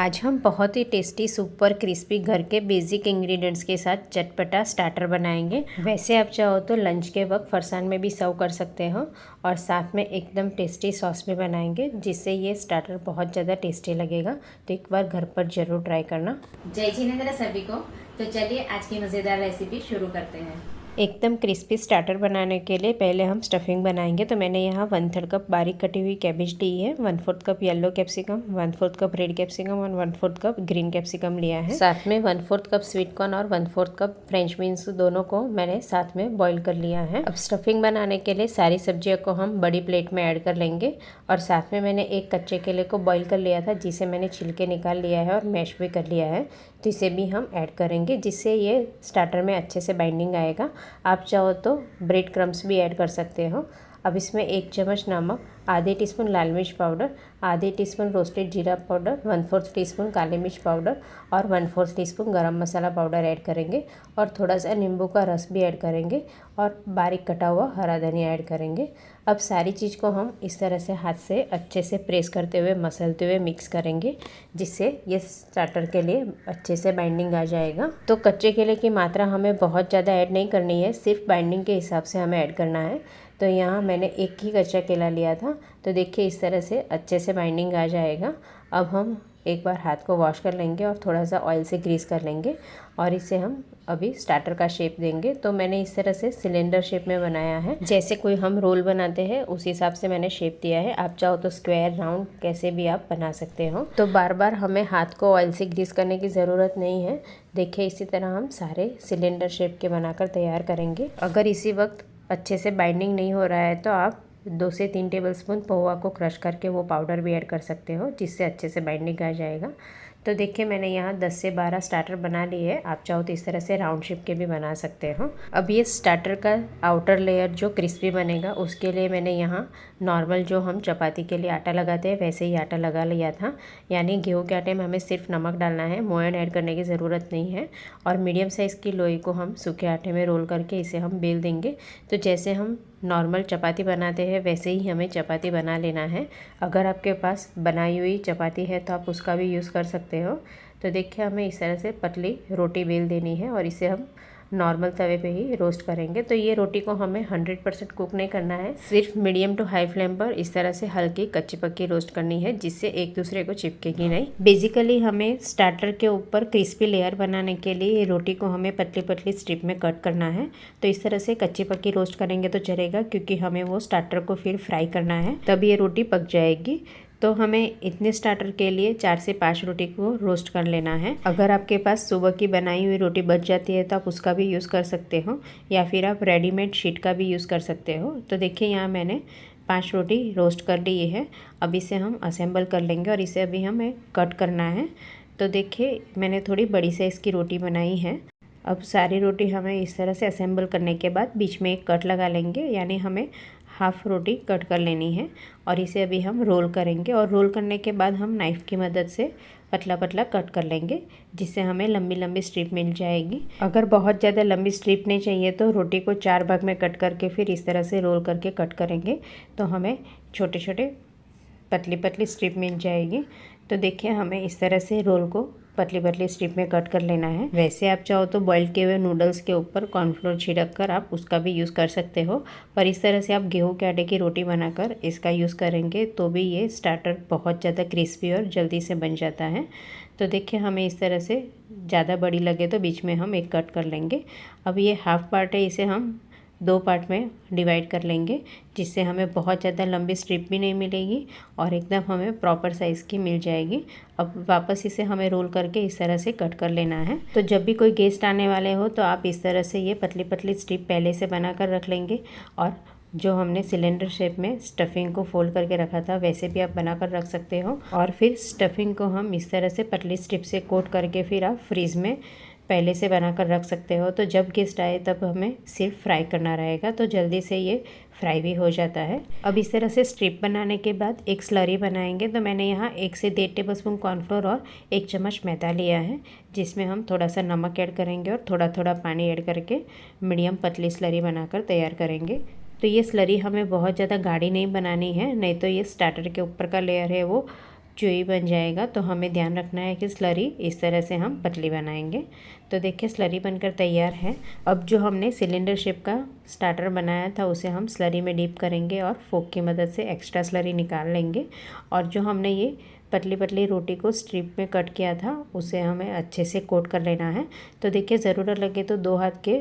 आज हम बहुत ही टेस्टी सुपर क्रिस्पी घर के बेसिक इंग्रेडिएंट्स के साथ चटपटा स्टार्टर बनाएंगे। वैसे आप चाहो तो लंच के वक्त फरसान में भी सर्व कर सकते हो और साथ में एकदम टेस्टी सॉस भी बनाएंगे, जिससे ये स्टार्टर बहुत ज़्यादा टेस्टी लगेगा। तो एक बार घर पर ज़रूर ट्राई करना। जय जिनेंद्र सभी को। तो चलिए आज की मज़ेदार रेसिपी शुरू करते हैं। एकदम क्रिस्पी स्टार्टर बनाने के लिए पहले हम स्टफिंग बनाएंगे। तो मैंने यहाँ 1/3 कप बारीक कटी हुई कैबेज ली है, 1/4 cup yellow capsicum, 1/4 cup red capsicum और 1/4 कप ग्रीन कैप्सिकम लिया है। साथ में 1/4 कप स्वीट कॉर्न और 1/4 कप फ्रेंच बीन्स, दोनों को मैंने साथ में बॉईल कर लिया है। अब स्टफिंग बनाने के लिए सारी सब्जियों को हम बड़ी प्लेट में ऐड कर लेंगे और साथ में मैंने एक कच्चे केले को बॉईल कर लिया था, जिसे मैंने छिलके निकाल लिया है और मैश भी कर लिया है। तो इसे भी हम ऐड करेंगे, जिससे ये स्टार्टर में अच्छे से बाइंडिंग आएगा। आप चाहो तो ब्रेड क्रम्स भी ऐड कर सकते हो। अब इसमें 1 चम्मच नमक, आधे टीस्पून लाल मिर्च पाउडर, आधे टीस्पून रोस्टेड जीरा पाउडर, 1/4 टीस्पून काली मिर्च पाउडर और 1/4 टीस्पून गरम मसाला पाउडर ऐड करेंगे और थोड़ा सा नींबू का रस भी ऐड करेंगे और बारीक कटा हुआ हरा धनिया ऐड करेंगे। अब सारी चीज़ को हम इस तरह से हाथ से अच्छे से प्रेस करते हुए मसलते हुए मिक्स करेंगे, जिससे ये स्टार्टर के लिए अच्छे से बाइंडिंग आ जाएगा। तो कच्चे केले की मात्रा हमें बहुत ज़्यादा ऐड नहीं करनी है, सिर्फ बाइंडिंग के हिसाब से हमें ऐड करना है। तो यहाँ मैंने एक ही कच्चा केला लिया था। तो देखिए इस तरह से अच्छे से बाइंडिंग आ जाएगा। अब हम एक बार हाथ को वॉश कर लेंगे और थोड़ा सा ऑयल से ग्रीस कर लेंगे और इसे हम अभी स्टार्टर का शेप देंगे। तो मैंने इस तरह से सिलेंडर शेप में बनाया है, जैसे कोई हम रोल बनाते हैं उस हिसाब से मैंने शेप दिया है। आप चाहो तो स्क्वायर, राउंड कैसे भी आप बना सकते हो। तो बार बार हमें हाथ को ऑयल से ग्रीस करने की ज़रूरत नहीं है। देखिए इसी तरह हम सारे सिलेंडर शेप के बनाकर तैयार करेंगे। अगर इसी वक्त अच्छे से बाइंडिंग नहीं हो रहा है तो आप 2 से 3 टेबलस्पून पोहा को क्रश करके वो पाउडर भी ऐड कर सकते हो, जिससे अच्छे से बाइंडिंग आ जाएगा। तो देखिए मैंने यहाँ 10 से 12 स्टार्टर बना लिए हैं। आप चाहो तो इस तरह से राउंड शेप के भी बना सकते हो। अब ये स्टार्टर का आउटर लेयर जो क्रिस्पी बनेगा, उसके लिए मैंने यहाँ नॉर्मल जो हम चपाती के लिए आटा लगाते हैं वैसे ही आटा लगा लिया था। यानी गेहूं के आटे में हमें सिर्फ नमक डालना है, मोयन ऐड करने की ज़रूरत नहीं है। और मीडियम साइज़ की लोई को हम सूखे आटे में रोल करके इसे हम बेल देंगे। तो जैसे हम नॉर्मल चपाती बनाते हैं वैसे ही हमें चपाती बना लेना है। अगर आपके पास बनाई हुई चपाती है तो आप उसका भी यूज़ कर सकते हो। तो देखिए हमें इस तरह से पतली रोटी बेल देनी है और इसे हम नॉर्मल तवे पे ही रोस्ट करेंगे। तो ये रोटी को हमें 100% कुक नहीं करना है, सिर्फ मीडियम टू हाई फ्लेम पर इस तरह से हल्की कच्ची पक्की रोस्ट करनी है, जिससे एक दूसरे को चिपकेगी नहीं। बेसिकली हमें स्टार्टर के ऊपर क्रिस्पी लेयर बनाने के लिए ये रोटी को हमें पतली पतली स्ट्रिप में कट करना है। तो इस तरह से कच्ची पक्की रोस्ट करेंगे तो चलेगा, क्योंकि हमें वो स्टार्टर को फिर फ्राई करना है, तब ये रोटी पक जाएगी। तो हमें इतने स्टार्टर के लिए 4 से 5 रोटी को रोस्ट कर लेना है। अगर आपके पास सुबह की बनाई हुई रोटी बच जाती है तो आप उसका भी यूज़ कर सकते हो, या फिर आप रेडीमेड शीट का भी यूज़ कर सकते हो। तो देखिए यहाँ मैंने 5 रोटी रोस्ट कर ली है। अब इसे हम असेंबल कर लेंगे और इसे अभी हमें कट करना है। तो देखिए मैंने थोड़ी बड़ी साइज़ की रोटी बनाई है। अब सारी रोटी हमें इस तरह से असेंबल करने के बाद बीच में एक कट लगा लेंगे, यानी हमें हाफ़ रोटी कट कर लेनी है और इसे अभी हम रोल करेंगे। और रोल करने के बाद हम नाइफ़ की मदद से पतला पतला कट कर लेंगे, जिससे हमें लंबी लंबी स्ट्रिप मिल जाएगी। अगर बहुत ज़्यादा लंबी स्ट्रिप नहीं चाहिए तो रोटी को 4 भाग में कट करके फिर इस तरह से रोल करके कट करेंगे, तो हमें छोटे छोटे पतली पतली स्ट्रिप मिल जाएगी। तो देखिए हमें इस तरह से रोल को पतली पतली स्ट्रिप में कट कर लेना है। वैसे आप चाहो तो बॉईल किए हुए नूडल्स के ऊपर कॉर्नफ्लोर छिड़क कर आप उसका भी यूज़ कर सकते हो, पर इस तरह से आप गेहूं के आटे की रोटी बनाकर इसका यूज़ करेंगे तो भी ये स्टार्टर बहुत ज़्यादा क्रिस्पी और जल्दी से बन जाता है। तो देखिए हमें इस तरह से ज़्यादा बड़ी लगे तो बीच में हम एक कट कर लेंगे। अब ये हाफ़ पार्ट है, इसे हम 2 पार्ट में डिवाइड कर लेंगे, जिससे हमें बहुत ज़्यादा लंबी स्ट्रिप भी नहीं मिलेगी और एकदम हमें प्रॉपर साइज़ की मिल जाएगी। अब वापस इसे हमें रोल करके इस तरह से कट कर लेना है। तो जब भी कोई गेस्ट आने वाले हो तो आप इस तरह से ये पतली पतली स्ट्रिप पहले से बना कर रख लेंगे, और जो हमने सिलेंडर शेप में स्टफिंग को फोल्ड करके रखा था वैसे भी आप बनाकर रख सकते हो। और फिर स्टफिंग को हम इस तरह से पतली स्ट्रिप से कोट करके फिर आप फ्रीज़ में पहले से बनाकर रख सकते हो। तो जब गेस्ट आए तब हमें सिर्फ फ्राई करना रहेगा, तो जल्दी से ये फ्राई भी हो जाता है। अब इस तरह से स्ट्रिप बनाने के बाद एक स्लरी बनाएंगे। तो मैंने यहाँ 1 से 1.5 टेबलस्पून कॉर्नफ्लोर और 1 चम्मच मैदा लिया है, जिसमें हम थोड़ा सा नमक ऐड करेंगे और थोड़ा थोड़ा पानी ऐड करके मीडियम पतली स्लरी बनाकर तैयार करेंगे। तो ये स्लरी हमें बहुत ज़्यादा गाढ़ी नहीं बनानी है, नहीं तो ये स्टार्टर के ऊपर का लेयर है वो चोई बन जाएगा। तो हमें ध्यान रखना है कि स्लरी इस तरह से हम पतली बनाएंगे। तो देखिए स्लरी बनकर तैयार है। अब जो हमने सिलेंडर शेप का स्टार्टर बनाया था उसे हम स्लरी में डीप करेंगे और फोक की मदद से एक्स्ट्रा स्लरी निकाल लेंगे। और जो हमने ये पतली पतली रोटी को स्ट्रिप में कट किया था उसे हमें अच्छे से कोट कर लेना है। तो देखिए ज़रूरत लगे तो 2 हाथ के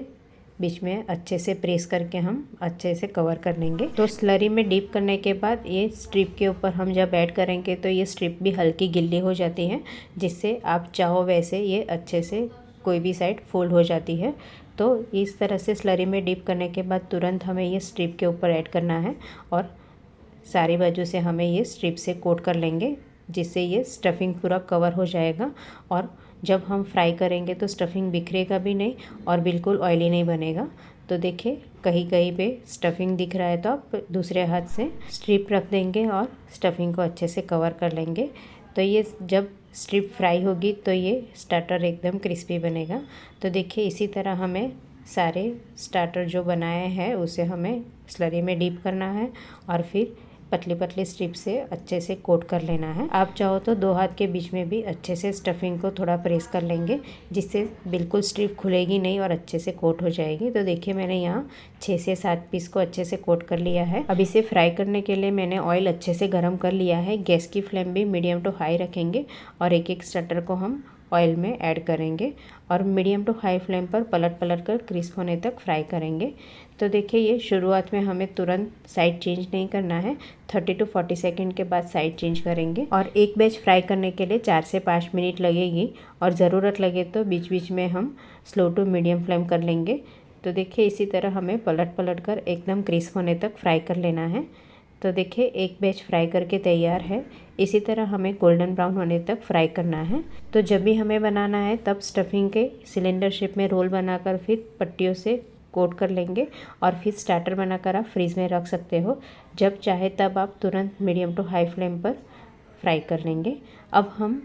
बीच में अच्छे से प्रेस करके हम अच्छे से कवर कर लेंगे। तो स्लरी में डीप करने के बाद ये स्ट्रिप के ऊपर हम जब ऐड करेंगे तो ये स्ट्रिप भी हल्की गिल्ली हो जाती है, जिससे आप चाहो वैसे ये अच्छे से कोई भी साइड फोल्ड हो जाती है। तो इस तरह से स्लरी में डीप करने के बाद तुरंत हमें ये स्ट्रिप के ऊपर ऐड करना है और सारी बाजू से हमें ये स्ट्रिप से कोट कर लेंगे, जिससे ये स्टफिंग पूरा कवर हो जाएगा। और जब हम फ्राई करेंगे तो स्टफिंग बिखरेगा भी नहीं और बिल्कुल ऑयली नहीं बनेगा। तो देखिए कहीं कहीं पे स्टफिंग दिख रहा है तो आप दूसरे हाथ से स्ट्रिप रख देंगे और स्टफिंग को अच्छे से कवर कर लेंगे। तो ये जब स्ट्रिप फ्राई होगी तो ये स्टार्टर एकदम क्रिस्पी बनेगा। तो देखिए इसी तरह हमें सारे स्टार्टर जो बनाए हैं उसे हमें स्लरी में डीप करना है और फिर पतली पतली स्ट्रिप से अच्छे से कोट कर लेना है। आप चाहो तो 2 हाथ के बीच में भी अच्छे से स्टफिंग को थोड़ा प्रेस कर लेंगे, जिससे बिल्कुल स्ट्रिप खुलेगी नहीं और अच्छे से कोट हो जाएगी। तो देखिए मैंने यहाँ 6 से 7 पीस को अच्छे से कोट कर लिया है। अब इसे फ्राई करने के लिए मैंने ऑयल अच्छे से गर्म कर लिया है। गैस की फ्लेम भी मीडियम टू हाई रखेंगे और एक एक स्टार्टर को हम ऑयल में ऐड करेंगे और मीडियम टू हाई फ्लेम पर पलट कर क्रिस्प होने तक फ्राई करेंगे। तो देखिए ये शुरुआत में हमें तुरंत साइड चेंज नहीं करना है, 30 to 40 सेकंड के बाद साइड चेंज करेंगे। और एक बैच फ्राई करने के लिए 4 से 5 मिनट लगेगी और ज़रूरत लगे तो बीच बीच में हम स्लो टू मीडियम फ्लेम कर लेंगे। तो देखिए इसी तरह हमें पलट कर एकदम क्रिस्प होने तक फ्राई कर लेना है। तो देखिए एक बैच फ्राई करके तैयार है। इसी तरह हमें गोल्डन ब्राउन होने तक फ्राई करना है। तो जब भी हमें बनाना है तब स्टफिंग के सिलेंडर शेप में रोल बनाकर फिर पट्टियों से कोट कर लेंगे और फिर स्टार्टर बनाकर आप फ्रीज़ में रख सकते हो। जब चाहे तब आप तुरंत मीडियम टू हाई फ्लेम पर फ्राई कर लेंगे। अब हम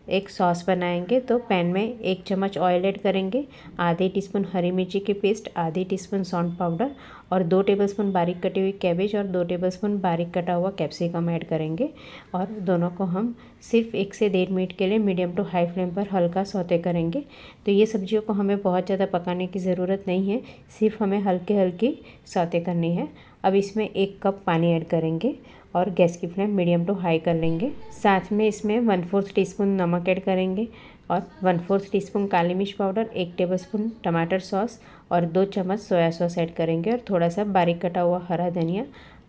एक सॉस बनाएंगे। तो पैन में 1 चम्मच ऑयल ऐड करेंगे, आधे टीस्पून हरी मिर्ची की पेस्ट, आधी टीस्पून सौंठ पाउडर और 2 टेबलस्पून बारीक कटी हुई कैबेज और 2 टेबलस्पून बारीक कटा हुआ कैप्सिकम ऐड करेंगे। और दोनों को हम सिर्फ 1 से 1.5 मिनट के लिए मीडियम टू हाई फ्लेम पर हल्का सौते करेंगे। तो ये सब्जियों को हमें बहुत ज़्यादा पकाने की ज़रूरत नहीं है, सिर्फ हमें हल्की सौते करनी है। अब इसमें 1 कप पानी ऐड करेंगे और गैस की फ्लेम मीडियम टू हाई कर लेंगे। साथ में इसमें 1/4 टीस्पून नमक ऐड करेंगे और 1/4 टीस्पून काली मिर्च पाउडर, 1 टेबलस्पून टमाटर सॉस और 2 चम्मच सोया सॉस ऐड करेंगे और थोड़ा सा बारीक कटा हुआ हरा धनिया,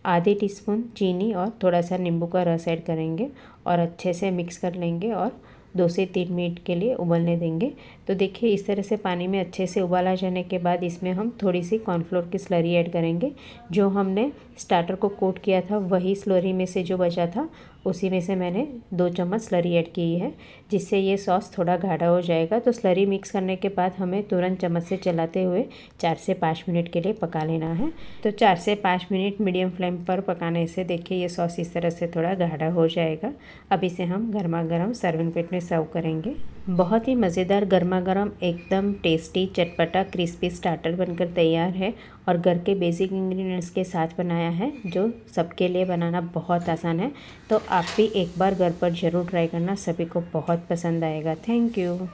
आधे टीस्पून चीनी और थोड़ा सा नींबू का रस ऐड करेंगे और अच्छे से मिक्स कर लेंगे और 2 से 3 मिनट के लिए उबलने देंगे। तो देखिए इस तरह से पानी में अच्छे से उबाला जाने के बाद इसमें हम थोड़ी सी कॉर्नफ्लोर की स्लरी ऐड करेंगे। जो हमने स्टार्टर को कोट किया था वही स्लरी में से जो बचा था उसी में से मैंने 2 चम्मच स्लरी ऐड की है, जिससे ये सॉस थोड़ा गाढ़ा हो जाएगा। तो स्लरी मिक्स करने के बाद हमें तुरंत चम्मच से चलाते हुए 4 से 5 मिनट के लिए पका लेना है। तो 4 से 5 मिनट मीडियम फ्लेम पर पकाने से देखिए ये सॉस इस तरह से थोड़ा गाढ़ा हो जाएगा। अब इसे हम गर्मा गर्म सर्विंग प्लेट में सर्व करेंगे। बहुत ही मज़ेदार गर्मा गर्म एकदम टेस्टी चटपटा क्रिस्पी स्टार्टर बनकर तैयार है और घर के बेसिक इंग्रेडिएंट्स के साथ बनाया है, जो सबके लिए बनाना बहुत आसान है। तो आप भी एक बार घर पर ज़रूर ट्राई करना, सभी को बहुत पसंद आएगा। Thank you.